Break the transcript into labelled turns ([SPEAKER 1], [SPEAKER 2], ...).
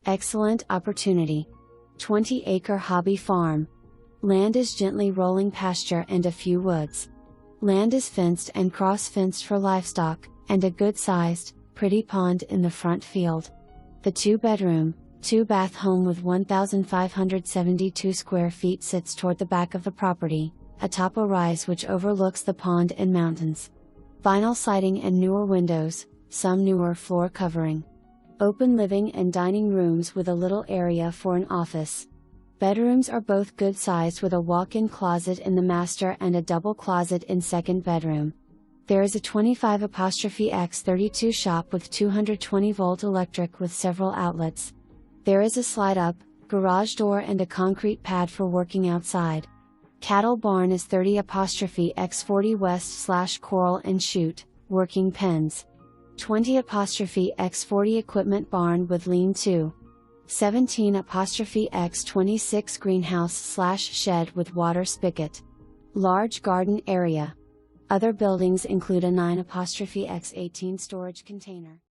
[SPEAKER 1] Excellent opportunity. 20-acre hobby farm. Land is gently rolling pasture and a few woods. Land is fenced and cross-fenced for livestock, and a good-sized, pretty pond in the front field. The 2-bedroom, 2-bath home with 1,572 square feet sits toward the back of the property, atop a rise which overlooks the pond and mountains. Vinyl siding and newer windows, some newer floor covering. Open living and dining rooms with a little area for an office. Bedrooms are both good-sized with a walk-in closet in the master and a double closet in second bedroom. There is a 25x32 shop with 220-volt electric with several outlets. There is a slide-up garage door and a concrete pad for working outside. Cattle barn is 30x40 west/coral and chute, working pens. 20x40 equipment barn with lean-to. 17x26 greenhouse/shed with water spigot. Large garden area. Other buildings include a 9x18 storage container.